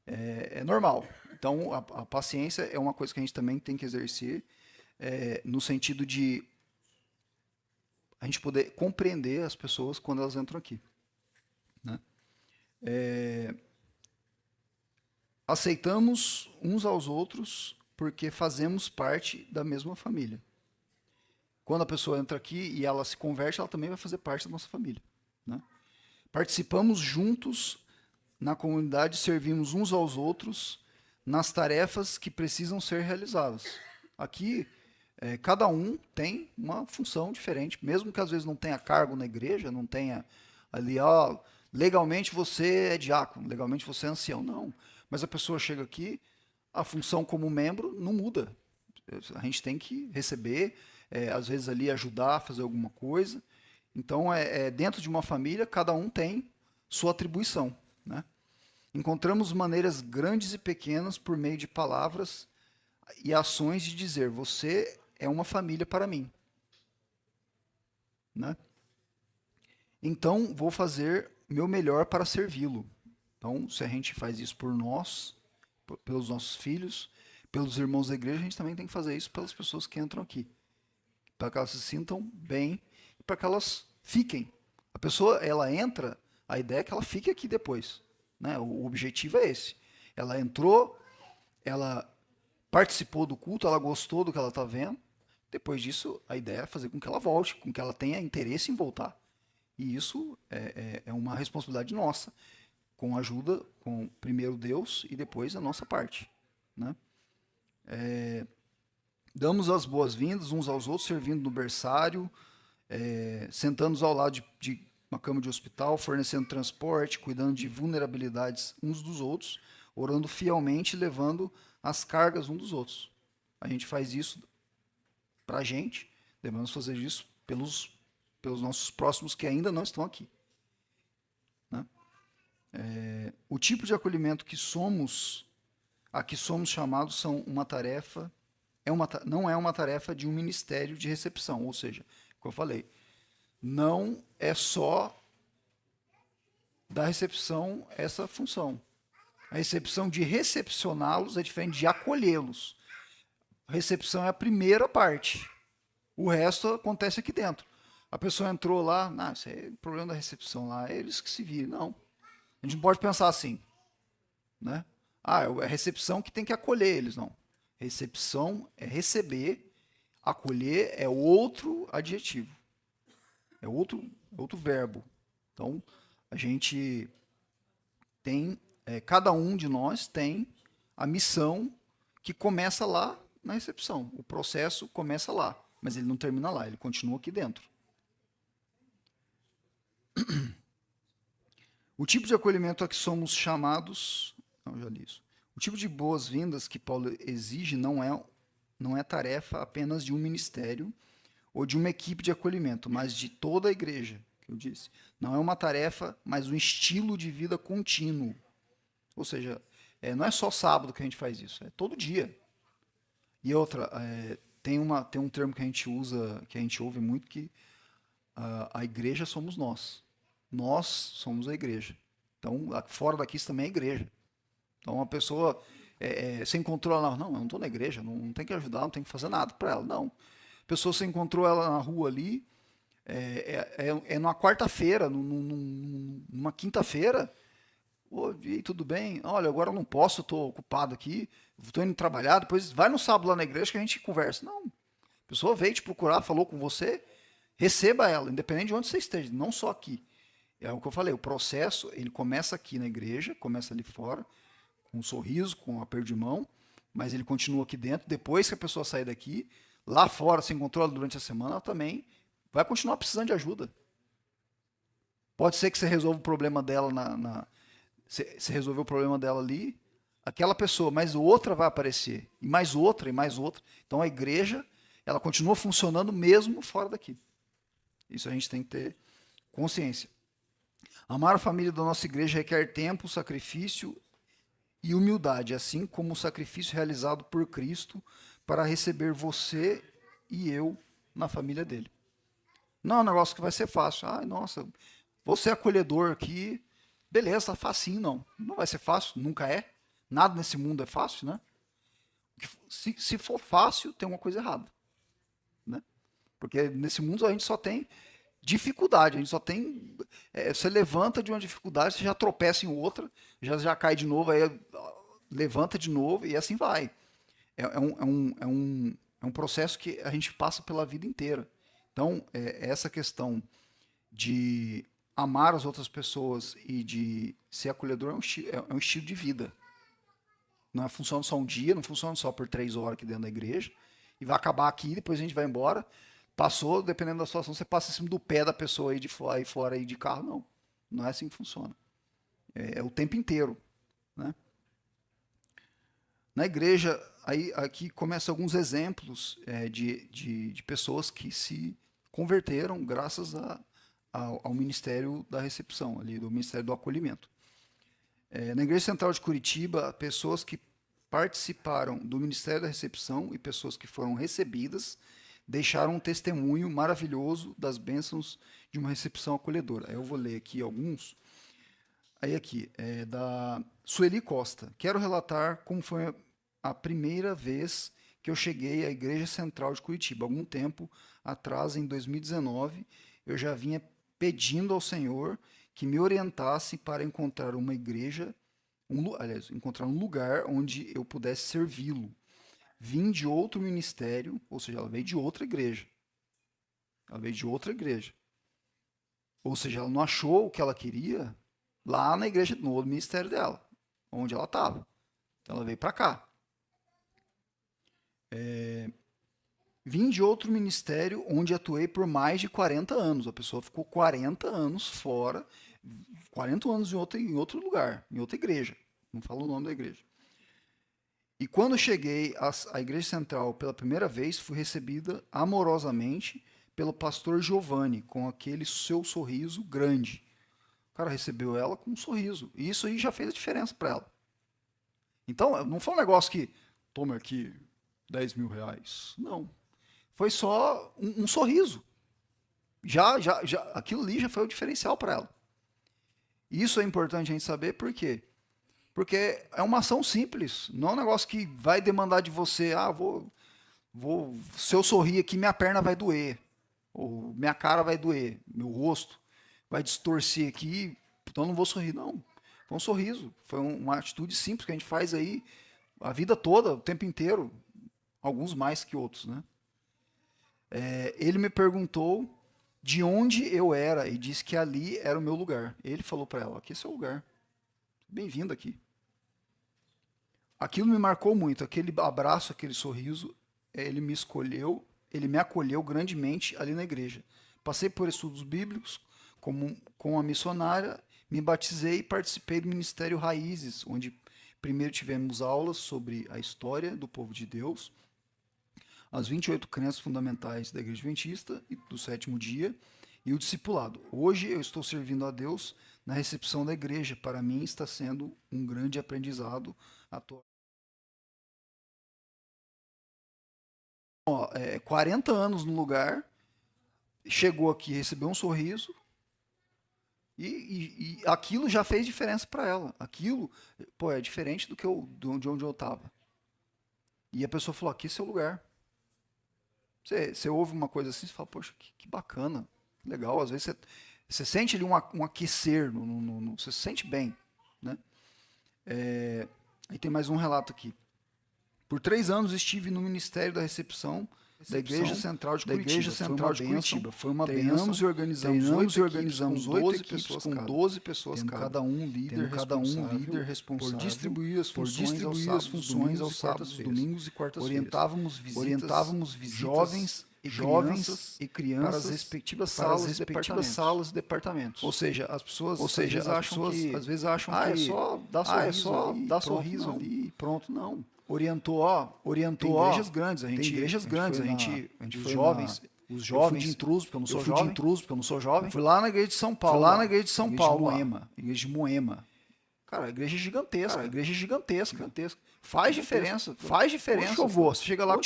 É normal. Então, a paciência é uma coisa que a gente também tem que exercer, no sentido de a gente poder compreender as pessoas quando elas entram aqui. Né? Aceitamos uns aos outros porque fazemos parte da mesma família. Quando a pessoa entra aqui e ela se converte, ela também vai fazer parte da nossa família. Né? Participamos juntos na comunidade, servimos uns aos outros nas tarefas que precisam ser realizadas. Aqui, cada um tem uma função diferente, mesmo que às vezes não tenha cargo na igreja, não tenha ali, ó, legalmente você é diácono, legalmente você é ancião. Não. Mas a pessoa chega aqui, a função como membro não muda. A gente tem que receber, às vezes ali ajudar a fazer alguma coisa. Então, dentro de uma família, cada um tem sua atribuição. Né? Encontramos maneiras grandes e pequenas por meio de palavras e ações de dizer, você é uma família para mim. Né? Então, vou fazer meu melhor para servi-lo. Então, se a gente faz isso por nós, pelos nossos filhos, pelos irmãos da igreja, a gente também tem que fazer isso pelas pessoas que entram aqui. Para que elas se sintam bem e para que elas fiquem. A pessoa, ela entra, a ideia é que ela fique aqui depois. Né? O objetivo é esse. Ela entrou, ela participou do culto, ela gostou do que ela está vendo. Depois disso, a ideia é fazer com que ela volte, com que ela tenha interesse em voltar. E isso é uma responsabilidade nossa, com ajuda, com primeiro Deus e depois a nossa parte, né? Damos as boas-vindas uns aos outros, servindo no berçário, sentando-nos ao lado de uma cama de hospital, fornecendo transporte, cuidando de vulnerabilidades uns dos outros, orando fielmente e levando as cargas uns dos outros. A gente faz isso para a gente, devemos fazer isso pelos nossos próximos que ainda não estão aqui. Né? O tipo de acolhimento a que somos chamados são uma tarefa, não é uma tarefa de um ministério de recepção, ou seja, como eu falei, não é só da recepção essa função. A recepção de recepcioná-los é diferente de acolhê-los. A recepção é a primeira parte. O resto acontece aqui dentro. A pessoa entrou lá, isso é problema da recepção lá, é eles que se viram. Não. A gente não pode pensar assim. Né? É a recepção que tem que acolher eles. Não. Recepção é receber, acolher é outro adjetivo. É outro verbo. Então, a gente tem, cada um de nós tem a missão que começa lá na recepção. O processo começa lá, mas ele não termina lá, ele continua aqui dentro. O tipo de acolhimento a que somos chamados... Não, já li isso. O tipo de boas-vindas que Paulo exige não é tarefa apenas de um ministério ou de uma equipe de acolhimento, mas de toda a igreja, que eu disse. Não é uma tarefa, mas um estilo de vida contínuo. Ou seja, não é só sábado que a gente faz isso, é todo dia. E outra, tem um termo que a gente usa, que a gente ouve muito, que a igreja somos nós. Nós somos a igreja. Então, fora daqui isso também é igreja. Então, uma pessoa se encontrou lá, não, eu não estou na igreja, não tem que ajudar, não tem que fazer nada para ela. Não. A pessoa se encontrou ela na rua ali, numa quarta-feira, numa quinta-feira, e tudo bem, olha, agora eu não posso, estou ocupado aqui, estou indo trabalhar, depois vai no sábado lá na igreja que a gente conversa. Não, a pessoa veio te procurar, falou com você, receba ela, independente de onde você esteja, não só aqui. É o que eu falei, o processo, ele começa aqui na igreja, começa ali fora, com um sorriso, com um aperto de mão, mas ele continua aqui dentro, depois que a pessoa sair daqui, lá fora, se encontrou ela durante a semana, ela também vai continuar precisando de ajuda. Pode ser que você resolva o problema dela você resolveu o problema dela ali, aquela pessoa, mas outra vai aparecer, e mais outra, e mais outra. Então a igreja, ela continua funcionando mesmo fora daqui. Isso a gente tem que ter consciência. Amar a família da nossa igreja requer tempo, sacrifício e humildade, assim como o sacrifício realizado por Cristo para receber você e eu na família dele. Não é um negócio que vai ser fácil. Nossa, vou ser acolhedor aqui, beleza, tá facinho, não. Não vai ser fácil, nunca é. Nada nesse mundo é fácil, né? Se for fácil, tem uma coisa errada. Né? Porque nesse mundo a gente só tem dificuldade, a gente só tem... você levanta de uma dificuldade, você já tropeça em outra, já cai de novo, aí levanta de novo e assim vai. É um processo que a gente passa pela vida inteira. Então, essa questão de amar as outras pessoas e de ser acolhedor é um estilo de vida. Não funciona só um dia, não funciona só por 3 horas aqui dentro da igreja, e vai acabar aqui, depois a gente vai embora. Passou, dependendo da situação, você passa em cima do pé da pessoa aí fora aí de carro. Não, não é assim que funciona. É o tempo inteiro. Né? Na igreja, aqui começam alguns exemplos de pessoas que se converteram graças ao Ministério da Recepção, ali, do Ministério do Acolhimento. Na Igreja Central de Curitiba, pessoas que participaram do Ministério da Recepção e pessoas que foram recebidas deixaram um testemunho maravilhoso das bênçãos de uma recepção acolhedora. Eu vou ler aqui alguns. Aí aqui, da Sueli Costa. Quero relatar como foi a primeira vez que eu cheguei à Igreja Central de Curitiba. Algum tempo atrás, em 2019, eu já vinha pedindo ao Senhor que me orientasse para encontrar uma igreja, encontrar um lugar onde eu pudesse servi-lo. Vim de outro ministério, ou seja, ela veio de outra igreja. Ela veio de outra igreja. Ou seja, ela não achou o que ela queria lá na igreja, no ministério dela, onde ela estava. Então ela veio para cá. Vim de outro ministério onde atuei por mais de 40 anos. A pessoa ficou 40 anos fora, 40 anos em outro lugar, em outra igreja. Não falo o nome da igreja. E quando cheguei à igreja central pela primeira vez, fui recebida amorosamente pelo pastor Giovanni, com aquele seu sorriso grande. O cara recebeu ela com um sorriso. E isso aí já fez a diferença para ela. Então, não foi um negócio que, toma aqui 10 mil reais. Não. Foi só um sorriso. Aquilo ali já foi o diferencial para ela. Isso é importante a gente saber por quê? Porque é uma ação simples, não é um negócio que vai demandar de você, se eu sorrir aqui, minha perna vai doer, ou minha cara vai doer, meu rosto vai distorcer aqui, então eu não vou sorrir. Não, foi um sorriso, foi uma atitude simples que a gente faz aí a vida toda, o tempo inteiro, alguns mais que outros, né? Ele me perguntou de onde eu era e disse que ali era o meu lugar. Ele falou para ela, aqui é seu lugar, bem-vindo aqui. Aquilo me marcou muito, aquele abraço, aquele sorriso, ele me escolheu, ele me acolheu grandemente ali na igreja. Passei por estudos bíblicos com a missionária, me batizei e participei do Ministério Raízes, onde primeiro tivemos aulas sobre a história do povo de Deus, as 28 crenças fundamentais da Igreja Adventista e do sétimo dia, e o discipulado. Hoje eu estou servindo a Deus na recepção da igreja. Para mim está sendo um grande aprendizado atual. 40 anos no lugar, chegou aqui, recebeu um sorriso, e aquilo já fez diferença para ela. Aquilo, pô, é diferente de onde eu estava. E a pessoa falou, aqui é seu lugar. Você ouve uma coisa assim, você fala, poxa, que bacana, legal. Às vezes você sente ali um aquecer, você se sente bem, né? Aí tem mais um relato aqui. Por 3 anos estive no Ministério da Recepção da Igreja Central de Curitiba. Foi uma bênção. Treinamos e organizamos 8 equipes com 12 pessoas cada um líder responsável por distribuir as funções aos sábados, domingos e quartas-feiras. Orientávamos visitas jovens e crianças para as respectivas salas e departamentos. Ou seja, as pessoas às vezes acham que é só dar sorriso ali e pronto. Não. Orientou, tem igrejas grandes, a gente foi jovens, os jovens, eu fui de intruso, porque eu não sou jovem. Fui lá na igreja de São Paulo, igreja de Moema. Cara, a igreja é gigantesca. Faz diferença. Onde que eu vou? Você chega lá com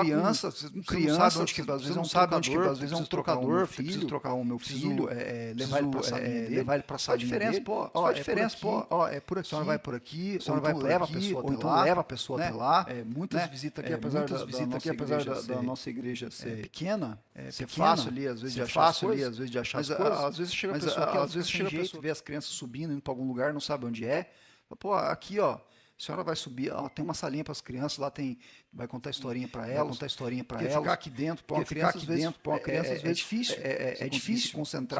criança, você não sabe onde que, às vezes às vezes é um trocador, preciso trocar o meu filho, levar ele pra salinha dele. Faz diferença, pô. É por aqui. A senhora vai por aqui, a senhora vai leva a pessoa até lá. Muitas visitas aqui, apesar da nossa igreja ser pequena, ser fácil ali, às vezes de achar as coisas. Mas às vezes chega a pessoa, vê as crianças subindo, indo pra algum lugar, não sabe onde é. Pô, aqui, ó, a senhora vai subir, ó, tem uma salinha para as crianças, lá vai contar historinha para elas, ficar aqui dentro, para uma criança, às vezes é difícil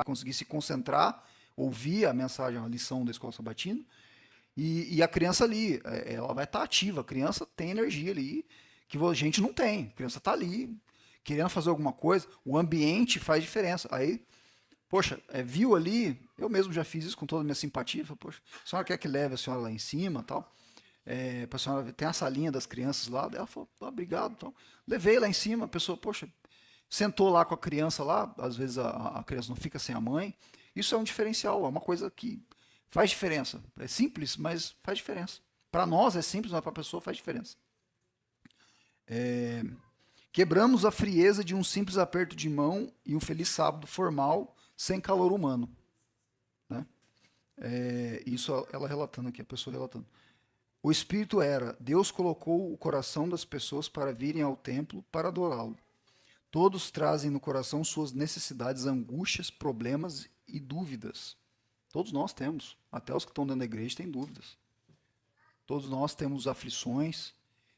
conseguir se concentrar, ouvir a mensagem, a lição da escola sabatina, e a criança ali, ela vai estar ativa, a criança tem energia ali, que a gente não tem, a criança está ali, querendo fazer alguma coisa, o ambiente faz diferença, aí poxa, viu ali, eu mesmo já fiz isso com toda a minha simpatia, falei, poxa, a senhora quer que leve a senhora lá em cima e tal? Para a senhora tem a salinha das crianças lá, ela falou, obrigado. Então, levei lá em cima, a pessoa, poxa, sentou lá com a criança lá, às vezes a criança não fica sem a mãe, isso é um diferencial, é uma coisa que faz diferença, é simples, mas faz diferença. Para nós é simples, mas para a pessoa faz diferença. Quebramos a frieza de um simples aperto de mão e um feliz sábado formal, sem calor humano. Né? Isso ela relatando aqui, a pessoa relatando. O espírito era, Deus colocou o coração das pessoas para virem ao templo para adorá-lo. Todos trazem no coração suas necessidades, angústias, problemas e dúvidas. Todos nós temos, até os que estão dentro da igreja têm dúvidas. Todos nós temos aflições,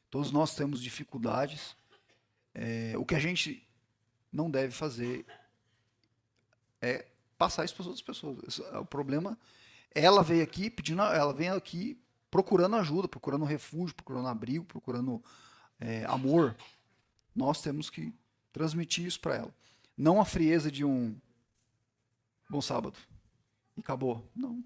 todos nós temos dificuldades. O que a gente não deve fazer é passar isso para as outras pessoas. O problema Ela veio aqui pedindo, ela vem aqui procurando ajuda, procurando refúgio, procurando abrigo, procurando amor. Nós temos que transmitir isso para ela. Não a frieza de um bom sábado e acabou. Não.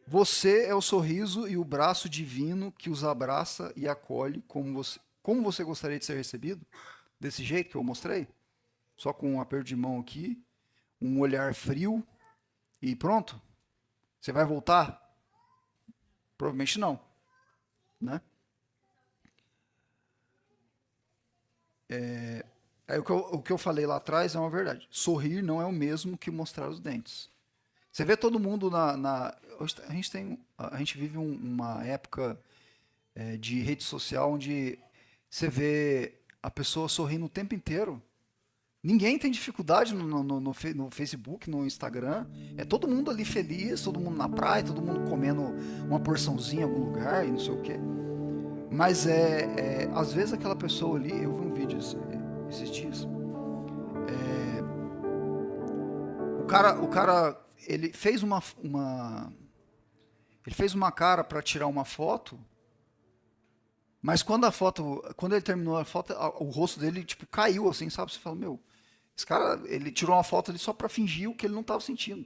Você é o sorriso e o braço divino que os abraça e acolhe como você gostaria de ser recebido? Desse jeito que eu mostrei? Só com um aperto de mão aqui, um olhar frio e pronto? Você vai voltar? Provavelmente não, né? Aí o que eu falei lá atrás é uma verdade. Sorrir não é o mesmo que mostrar os dentes. Você vê todo mundo hoje a gente vive uma época de rede social onde você vê a pessoa sorrindo o tempo inteiro. Ninguém tem dificuldade no Facebook, no Instagram. É todo mundo ali feliz, todo mundo na praia, todo mundo comendo uma porçãozinha em algum lugar e não sei o quê. Mas às vezes aquela pessoa ali, eu vi um vídeo esses dias. O cara, ele fez uma cara para tirar uma foto, mas quando ele terminou a foto, o rosto dele tipo caiu assim, sabe? Você fala, meu, esse cara, ele tirou uma foto ali só para fingir o que ele não estava sentindo.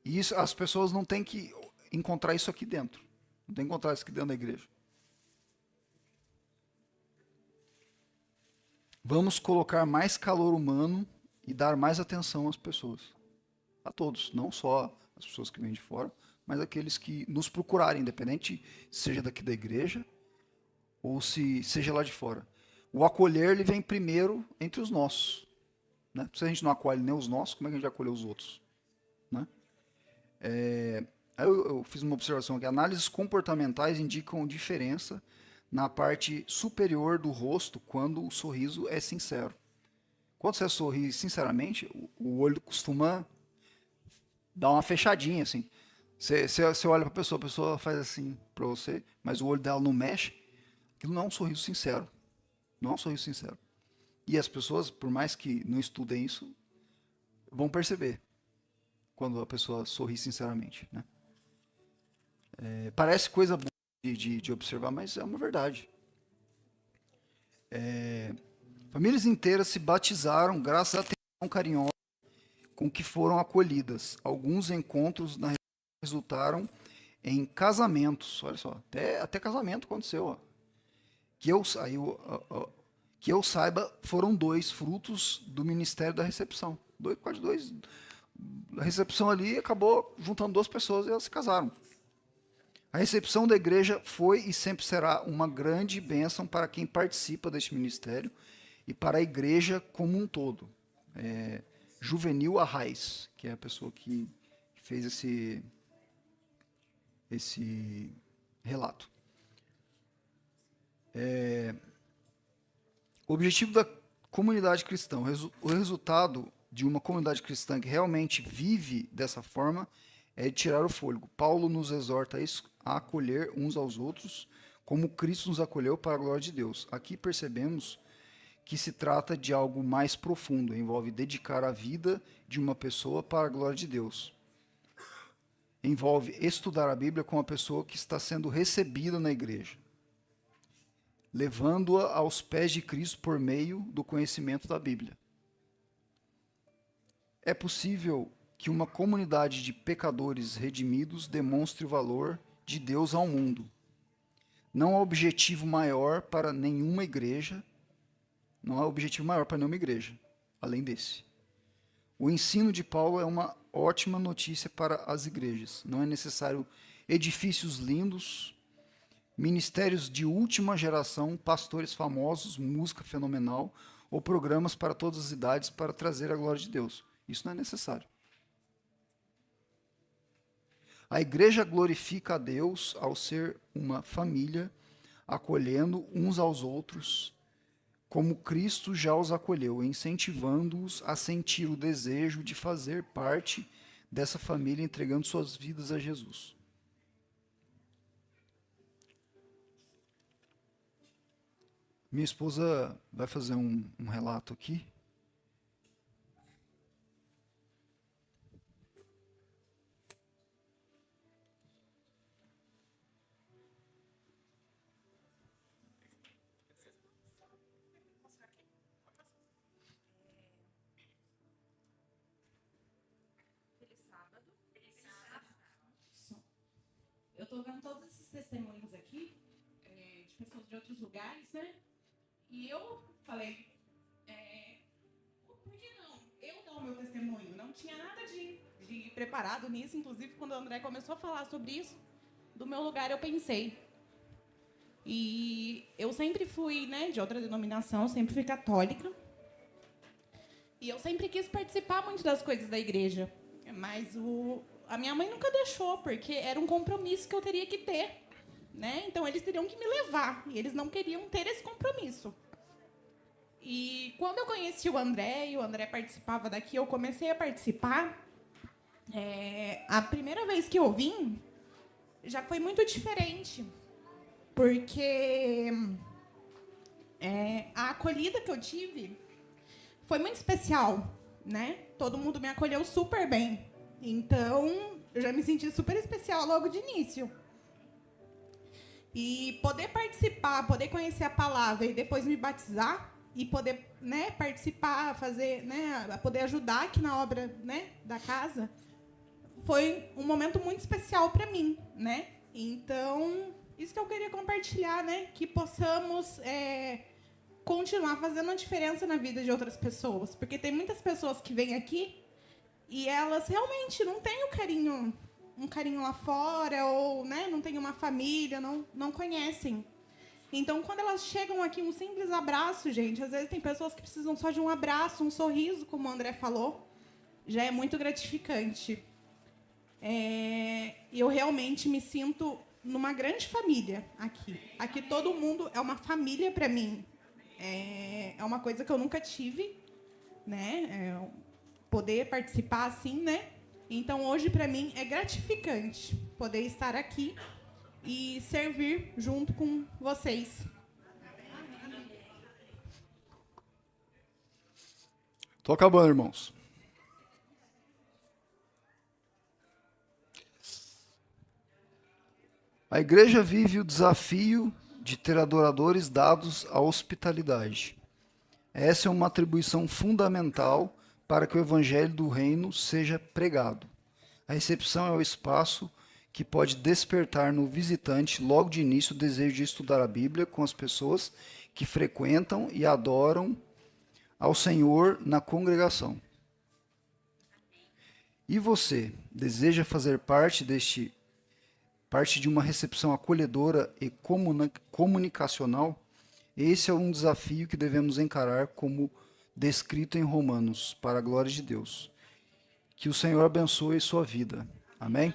E isso, as pessoas não têm que encontrar isso aqui dentro. Não tem que encontrar isso aqui dentro da igreja. Vamos colocar mais calor humano e dar mais atenção às pessoas. A todos, não só as pessoas que vêm de fora, mas aqueles que nos procurarem, independente seja daqui da igreja ou se seja lá de fora. O acolher ele vem primeiro entre os nossos. Né? Se a gente não acolhe nem os nossos, como é que a gente vai acolher os outros? Né? Aí eu fiz uma observação aqui. Análises comportamentais indicam diferença na parte superior do rosto quando o sorriso é sincero. Quando você sorri sinceramente, o olho costuma dar uma fechadinha assim. Você olha para a pessoa faz assim para você, mas o olho dela não mexe. Aquilo não é um sorriso sincero. Não é um sorriso sincero. E as pessoas, por mais que não estudem isso, vão perceber quando a pessoa sorri sinceramente. Né? Parece coisa boa de observar, mas é uma verdade. Famílias inteiras se batizaram graças à atenção carinhosa com que foram acolhidas. Alguns encontros resultaram em casamentos. Olha só, até casamento aconteceu. Ó. Que eu, aí, que eu saiba, foram 2 frutos do ministério da recepção. Quase 2. A recepção ali acabou juntando 2 pessoas e elas se casaram. A recepção da igreja foi e sempre será uma grande bênção para quem participa deste ministério e para a igreja como um todo. Juvenil Arraes, que é a pessoa que fez esse relato. O objetivo da comunidade cristã, o resultado de uma comunidade cristã que realmente vive dessa forma é tirar o fôlego. Paulo nos exorta a acolher uns aos outros, como Cristo nos acolheu para a glória de Deus. Aqui percebemos que se trata de algo mais profundo, envolve dedicar a vida de uma pessoa para a glória de Deus. Envolve estudar a Bíblia com a pessoa que está sendo recebida na igreja, levando-a aos pés de Cristo por meio do conhecimento da Bíblia. É possível que uma comunidade de pecadores redimidos demonstre o valor de Deus ao mundo. Não há objetivo maior para nenhuma igreja, além desse. O ensino de Paulo é uma ótima notícia para as igrejas. Não é necessário edifícios lindos, ministérios de última geração, pastores famosos, música fenomenal ou programas para todas as idades para trazer a glória de Deus. Isso não é necessário. A igreja glorifica a Deus ao ser uma família, acolhendo uns aos outros, como Cristo já os acolheu, incentivando-os a sentir o desejo de fazer parte dessa família, entregando suas vidas a Jesus. Minha esposa vai fazer um relato aqui tô vendo todos esses testemunhos aqui, de pessoas de outros lugares, né? E eu falei, por que não? Eu dar o meu testemunho. Não tinha nada de preparado nisso. Inclusive, quando o André começou a falar sobre isso, do meu lugar eu pensei. E eu sempre fui, né, de outra denominação, sempre fui católica. E eu sempre quis participar muito das coisas da igreja. Mas a minha mãe nunca deixou, porque era um compromisso que eu teria que ter, né? Então, eles teriam que me levar. E eles não queriam ter esse compromisso. E quando eu conheci o André, e o André participava daqui, eu comecei a participar. A primeira vez que eu vim, já foi muito diferente. Porque a acolhida que eu tive foi muito especial, né? Todo mundo me acolheu super bem. Então, eu já me senti super especial logo de início. E poder participar, poder conhecer a palavra e depois me batizar e poder, né, participar, fazer, né, poder ajudar aqui na obra, né, da casa, foi um momento muito especial para mim, né? Então, isso que eu queria compartilhar, né, que possamos continuar fazendo a diferença na vida de outras pessoas, porque tem muitas pessoas que vêm aqui e elas realmente não têm um carinho lá fora, ou, né, não têm uma família, não conhecem. Então, quando elas chegam aqui, um simples abraço, gente, às vezes tem pessoas que precisam só de um abraço, um sorriso, como o André falou, já é muito gratificante. Eu realmente me sinto numa grande família aqui. Aqui todo mundo é uma família para mim. É uma coisa que eu nunca tive, né? Poder participar assim, né? Então, hoje, para mim, é gratificante poder estar aqui e servir junto com vocês. Tô acabando, irmãos. A igreja vive o desafio de ter adoradores dados à hospitalidade. Essa é uma atribuição fundamental para que o evangelho do reino seja pregado. A recepção é o espaço que pode despertar no visitante, logo de início, o desejo de estudar a Bíblia com as pessoas que frequentam e adoram ao Senhor na congregação. E você, deseja fazer parte de uma recepção acolhedora e comunicacional? Esse é um desafio que devemos encarar como descrito em Romanos, para a glória de Deus. Que o Senhor abençoe sua vida. Amém?